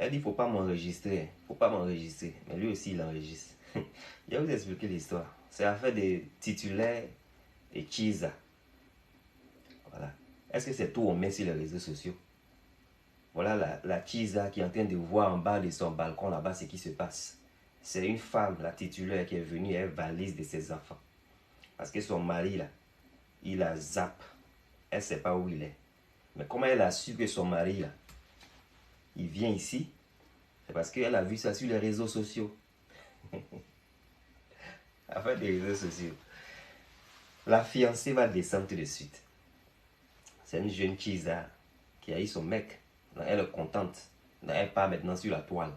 Elle dit, il ne faut pas m'enregistrer. Il ne faut pas m'enregistrer. Mais lui aussi, il enregistre. Je vais vous expliquer l'histoire. C'est l'affaire des titulaires et Chiza. Voilà. Est-ce que c'est tout on met sur les réseaux sociaux? Voilà la Chiza qui est en train de voir en bas de son balcon là-bas ce qui se passe. C'est une femme, la titulaire, qui est venue, elle valise de ses enfants. Parce que son mari là, il la zappe. Elle ne sait pas où il est. Mais comment elle a su que son mari là, il vient ici? C'est parce qu'elle a vu ça sur les réseaux sociaux. Affaire des réseaux sociaux. La fiancée va descendre tout de suite. C'est une jeune Chiza qui a eu son mec. Donc elle est contente. Donc elle part maintenant sur la toile.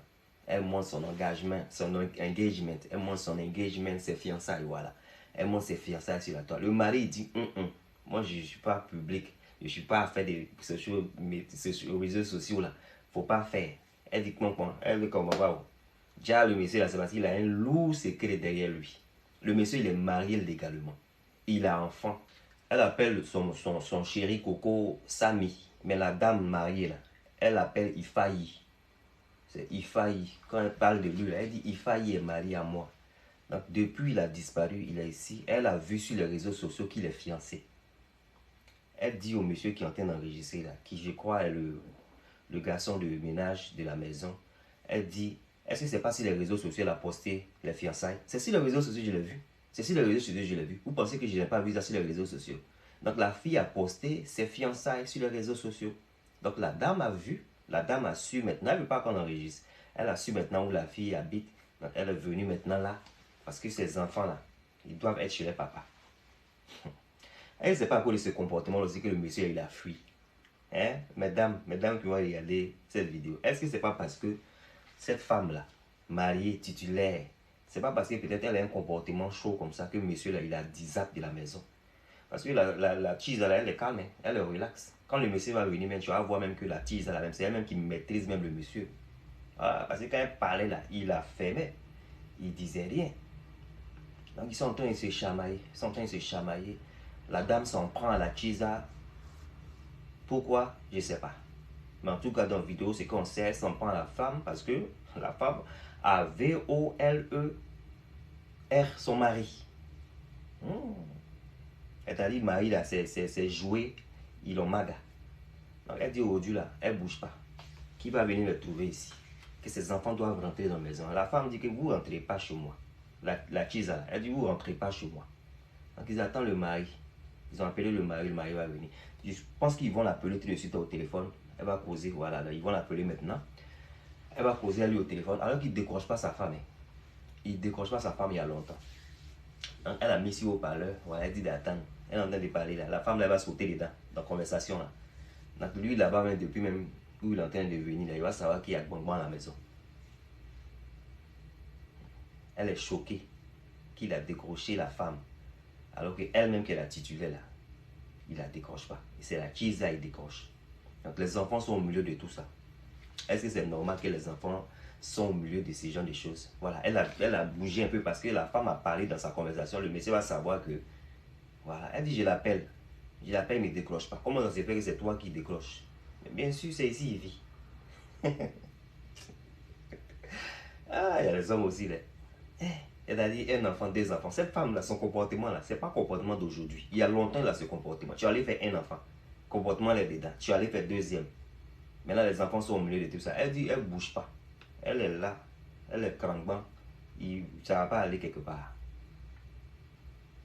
Elle montre son engagement, Elle montre son engagement, ses fiançailles, voilà. Elle montre ses fiançailles sur la toile. Le mari dit, moi je ne suis pas public. Je ne suis pas à faire des réseaux sociaux là. Faut pas faire. Elle dit, elle veut qu'on va. Déjà le monsieur là, c'est parce qu'il a un lourd secret derrière lui. Le monsieur il est marié légalement. Il a enfant. Elle appelle son chéri Coco Sami. Mais la dame mariée là, elle l'appelle Ifayi. C'est Ifayi. Quand elle parle de lui là, elle dit Ifayi est marié à moi. Donc depuis il a disparu, il est ici. Elle a vu sur les réseaux sociaux qu'il est fiancé. Elle dit au monsieur qui est en train d'enregistrer là, qui je crois est le garçon de ménage de la maison. Elle dit, est-ce que c'est pas sur les réseaux sociaux qu'elle a posté les fiançailles? C'est sur les réseaux sociaux que je l'ai vu. C'est sur les réseaux sociaux que je l'ai vu. Vous pensez que je n'ai pas vu ça sur les réseaux sociaux? Donc la fille a posté ses fiançailles sur les réseaux sociaux. Donc la dame a vu, la dame a su maintenant, elle ne veut pas qu'on enregistre. Elle a su maintenant où la fille habite. Donc elle est venue maintenant là, parce que ces enfants là, ils doivent être chez les papas. Elle ne sait pas à cause de ce comportement aussi que le monsieur il a fui. Hein? Mesdames qui vont regarder cette vidéo, est-ce que c'est pas parce que cette femme-là, mariée, titulaire, c'est pas parce que peut-être elle a un comportement chaud comme ça que monsieur là, il a 10 actes de la maison? Parce que la cheese là, elle est calme, hein? Elle est relax. Quand le monsieur va venir, même, tu vas voir même que la cheese là, c'est elle même qui maîtrise même le monsieur. Ah, parce que quand elle parlait là, il la fermait. Il disait rien. Donc ils sont en train de se chamailler. Ils sont en train de se chamailler. La dame s'en prend à la cheese là. Pourquoi? Je ne sais pas. Mais en tout cas, dans la vidéo, c'est qu'on sait, elle s'en prend à la femme parce que la femme a V-O-L-E-R son mari. Elle t'a dit, le mari, là, c'est joué, ils l'ont maga. Donc elle dit aujourd'hui, là, elle ne bouge pas. Qui va venir le trouver ici? Que ses enfants doivent rentrer dans la maison. La femme dit que vous ne rentrez pas chez moi. La Chiza, elle dit, vous ne rentrez pas chez moi. Donc ils attendent le mari. Ils ont appelé le mari va venir. Je pense qu'ils vont l'appeler tout de suite au téléphone. Elle va poser, voilà, là, ils vont l'appeler maintenant. Elle va poser à lui au téléphone, alors qu'il ne décroche pas sa femme. Hein. Il ne décroche pas sa femme il y a longtemps. Donc elle a mis sur haut-parleur, voilà, elle dit d'attendre. Elle est en train de parler là. La femme là, elle va sauter dedans, dans la conversation là. Donc lui là-bas, même depuis même où il est en train de venir, là, il va savoir qu'il y a bonbon à la maison. Elle est choquée qu'il a décroché la femme. Alors qu'elle-même qui est la titulaire là, il la décroche pas. Et c'est la Chiza qui décroche. Donc les enfants sont au milieu de tout ça. Est-ce que c'est normal que les enfants sont au milieu de ces genres de choses? Voilà, elle a bougé un peu parce que la femme a parlé dans sa conversation. Le monsieur va savoir que, voilà, elle dit je l'appelle. Je l'appelle, il ne décroche pas. Comment ça se fait que c'est toi qui décroches? Mais bien sûr, c'est ici, il vit. Ah, il y a les hommes aussi là. Elle a dit un enfant, deux enfants. Cette femme là, son comportement là, c'est pas le comportement d'aujourd'hui. Il y a longtemps elle a ce comportement. Tu allais faire un enfant. Comportement elle est dedans. Tu allais faire deuxième. Maintenant les enfants sont au milieu de tout ça. Elle dit elle bouge pas. Elle est là. Elle est crampant. Ça va pas aller quelque part.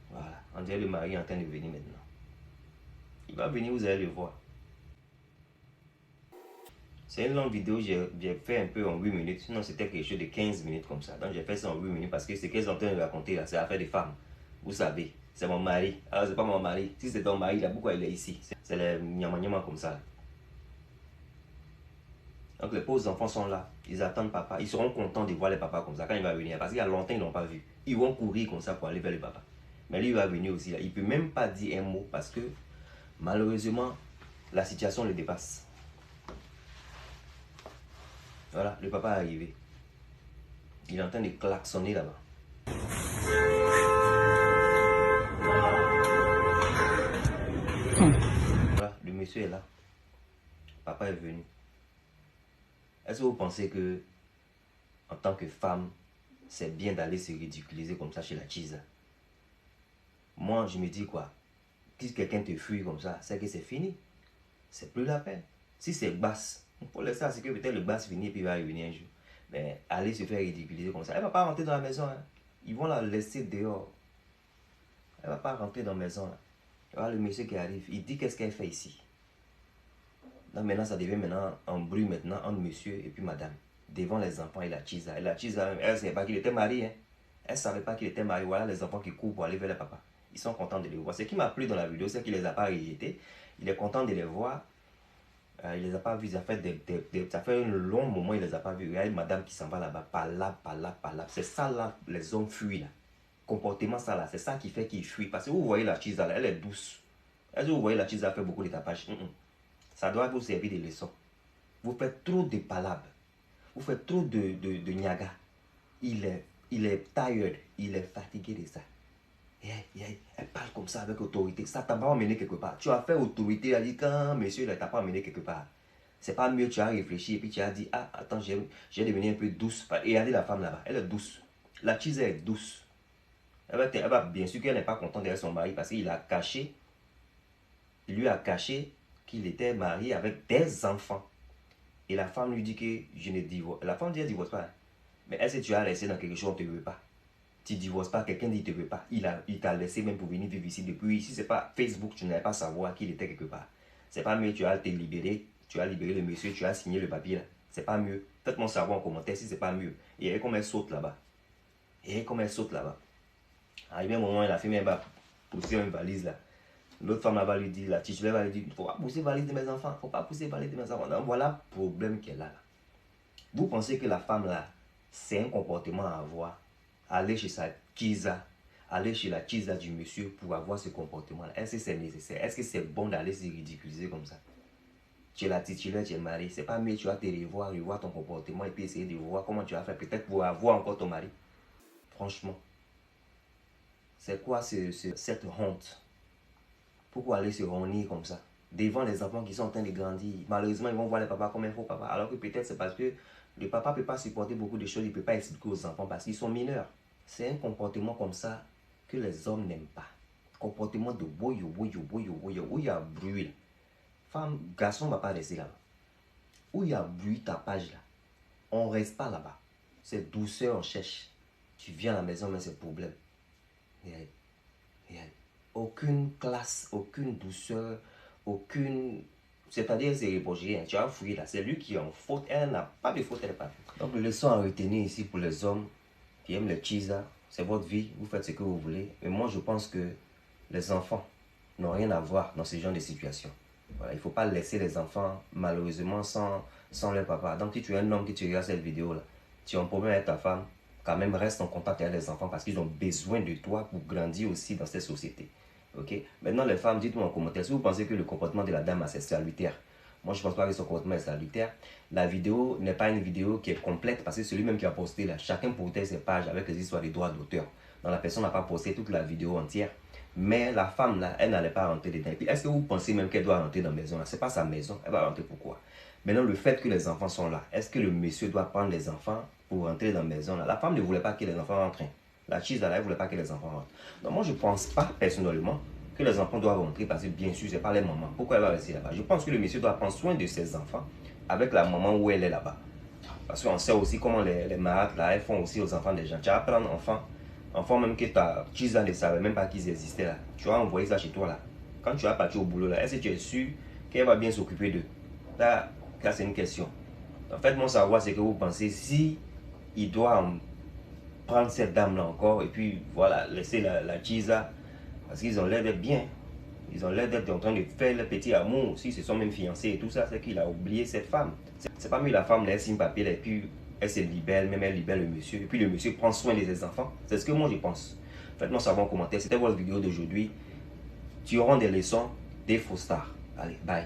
Voilà. On dirait le mari est en train de venir maintenant. Il va venir, vous allez le voir. C'est une longue vidéo, j'ai fait un peu en 8 minutes. Sinon, c'était quelque chose de 15 minutes comme ça. Donc, j'ai fait ça en 8 minutes parce que ce qu'elles sont en train de raconter là, c'est l'affaire des femmes. Vous savez, c'est mon mari. Alors, c'est pas mon mari. Si c'est ton mari, là, pourquoi il est ici? C'est les nyama comme ça. Donc, les pauvres enfants sont là. Ils attendent papa. Ils seront contents de voir les papas comme ça quand il va venir. Parce qu'il y a longtemps, ils n'ont pas vu. Ils vont courir comme ça pour aller vers le papa. Mais lui, il va venir aussi là. Il ne peut même pas dire un mot parce que, malheureusement, la situation le dépasse. Voilà, le papa est arrivé. Il est en train de klaxonner là-bas. Voilà, le monsieur est là. Papa est venu. Est-ce que vous pensez que, en tant que femme, c'est bien d'aller se ridiculiser comme ça chez la Chiza? Moi, je me dis quoi? Si quelqu'un te fuit comme ça, c'est que c'est fini. C'est plus la peine. Si c'est basse, pour l'instant, c'est que peut-être le basse finit et puis il va revenir un jour. Mais aller se faire ridiculiser comme ça, elle ne va pas rentrer dans la maison. Hein. Ils vont la laisser dehors. Elle ne va pas rentrer dans la maison. Là. Il y aura le monsieur qui arrive. Il dit qu'est-ce qu'elle fait ici. Donc maintenant, ça devient maintenant un bruit maintenant entre monsieur et puis madame. Devant les enfants et la Chiza. Et la Chiza, elle ne savait pas qu'il était marié. Hein. Elle ne savait pas qu'il était marié. Voilà les enfants qui courent pour aller vers le papa. Ils sont contents de les voir. Ce qui m'a plu dans la vidéo, c'est qu'il ne les a pas rejetés. Il est content de les voir. Il ne les a pas vus. Ça fait un long moment il ne les a pas vus. Il y a une madame qui s'en va là-bas. Par là, par là, par là. C'est ça là, les hommes fuient là. Comportement ça là. C'est ça qui fait qu'ils fuient. Parce que vous voyez la Chiza là, elle est douce. Est-ce que vous voyez la Chiza fait beaucoup de tapage? Ça doit vous servir de leçon. Vous faites trop de palabres. Vous faites trop de nyaga. Il est tired. Il est fatigué de ça. Elle parle comme ça avec autorité. Ça t'a pas emmené quelque part. Tu as fait autorité. Elle a dit quand monsieur ne t'a pas emmené quelque part. C'est pas mieux, tu as réfléchi et puis tu as dit ah attends, j'ai devenu un peu douce. Et regardez la femme là-bas. Elle est douce. La Chiza est douce. Elle va bien sûr qu'elle n'est pas contente d'être son mari parce qu'il a caché. Il lui a caché qu'il était marié avec des enfants. Et la femme lui dit que je ne divorce. La femme dit elle ne divorce pas. Mais est-ce que tu as laissé dans quelque chose, on ne te veut pas? Tu ne divorces pas, quelqu'un dit qu'il ne te veut pas. Il t'a laissé même pour venir vivre ici. Depuis ici, ce n'est pas Facebook, tu n'allais pas savoir qu'il était quelque part. C'est pas mieux, tu as te libéré, tu as libéré le monsieur, tu as signé le papier là. C'est pas mieux. Faites-moi savoir en commentaire si c'est pas mieux. Et elle, comme elle saute là-bas. Et comme elle saute là-bas. Arrivé un moment, la femme elle va pousser une valise là. L'autre femme là-bas lui dit, la titulaire va lui dire, il ne faut pas pousser valise de mes enfants. Il ne faut pas pousser valise de mes enfants. Donc voilà le problème qu'elle a là. Vous pensez que la femme là, c'est un comportement à avoir? Aller chez sa Chiza, aller chez la Chiza du monsieur pour avoir ce comportement-là. Est-ce que c'est nécessaire? Est-ce que c'est bon d'aller se ridiculiser comme ça? Tu es la titulaire, tu es marié. C'est pas mieux, tu vas te revoir ton comportement et puis essayer de voir comment tu vas faire. Peut-être pour avoir encore ton mari. Franchement. C'est quoi cette honte? Pourquoi aller se ronir comme ça? Devant les enfants qui sont en train de grandir. Malheureusement, ils vont voir les papas comme un faux papa. Alors que peut-être c'est parce que le papa ne peut pas supporter beaucoup de choses. Il ne peut pas expliquer aux enfants parce qu'ils sont mineurs. C'est un comportement comme ça que les hommes n'aiment pas. Comportement de boyo, où il y a bruit. Femme, garçon ne va pas rester là-bas. Où il y a bruit, tapage là. On ne reste pas là-bas. C'est douceur, on cherche. Tu viens à la maison, mais c'est problème. Aucune classe, aucune douceur, aucune... C'est-à-dire, c'est reproché. Tu as fouillé là. C'est lui qui est en faute. Elle n'a pas de faute, elle n'est pas faite. Donc, le leçon à retenir ici pour les hommes qui aiment les Chiza, c'est votre vie. Vous faites ce que vous voulez. Mais moi, je pense que les enfants n'ont rien à voir dans ce genre de situation. Voilà, il ne faut pas laisser les enfants, malheureusement, sans leur papa. Donc, si tu es un homme qui tu regardes cette vidéo-là, tu as un problème avec ta femme, quand même reste en contact avec les enfants parce qu'ils ont besoin de toi pour grandir aussi dans cette société. Ok. Maintenant, les femmes, dites-moi en commentaire si vous pensez que le comportement de la dame c'est salutaire. Moi, je ne pense pas que son comportement est salutaire. La vidéo n'est pas une vidéo qui est complète parce que celui-même qui a posté là, chacun postait ses pages avec les histoires des droits d'auteur. Donc, la personne n'a pas posté toute la vidéo entière. Mais la femme là, elle n'allait pas rentrer dedans. Et puis, est-ce que vous pensez même qu'elle doit rentrer dans la maison là? Ce n'est pas sa maison. Elle va rentrer pourquoi? Maintenant, le fait que les enfants sont là, est-ce que le monsieur doit prendre les enfants pour rentrer dans la maison là? La femme ne voulait pas que les enfants rentrent. La Chiza là, elle ne voulait pas que les enfants rentrent. Donc moi, je ne pense pas personnellement que les enfants doivent rentrer parce que bien sûr, ce n'est pas les mamans. Pourquoi elle va rester là-bas? Je pense que le monsieur doit prendre soin de ses enfants avec la maman où elle est là-bas. Parce qu'on sait aussi comment les marades là, elles font aussi aux enfants des gens. Tu vas prendre enfants même que ta Chiza ne savait même pas qu'ils existaient là. Tu vas envoyer ça chez toi là. Quand tu vas partir au boulot là, est-ce que tu es sûr qu'elle va bien s'occuper d'eux? Là, c'est une question. En fait, mon savoir, c'est que vous pensez si il doit prendre cette dame-là encore et puis voilà, laisser la Chiza parce qu'ils ont l'air d'être bien. Ils ont l'air d'être en train de faire le petit amour aussi, se sont même fiancés et tout ça, c'est qu'il a oublié cette femme. C'est pas mieux la femme laisse une papier et puis elle se libère, même elle libère le monsieur et puis le monsieur prend soin de ses enfants. C'est ce que moi je pense. Faites-moi savoir en commentaire. C'était votre vidéo d'aujourd'hui. Tu auras des leçons des faux stars. Allez, bye.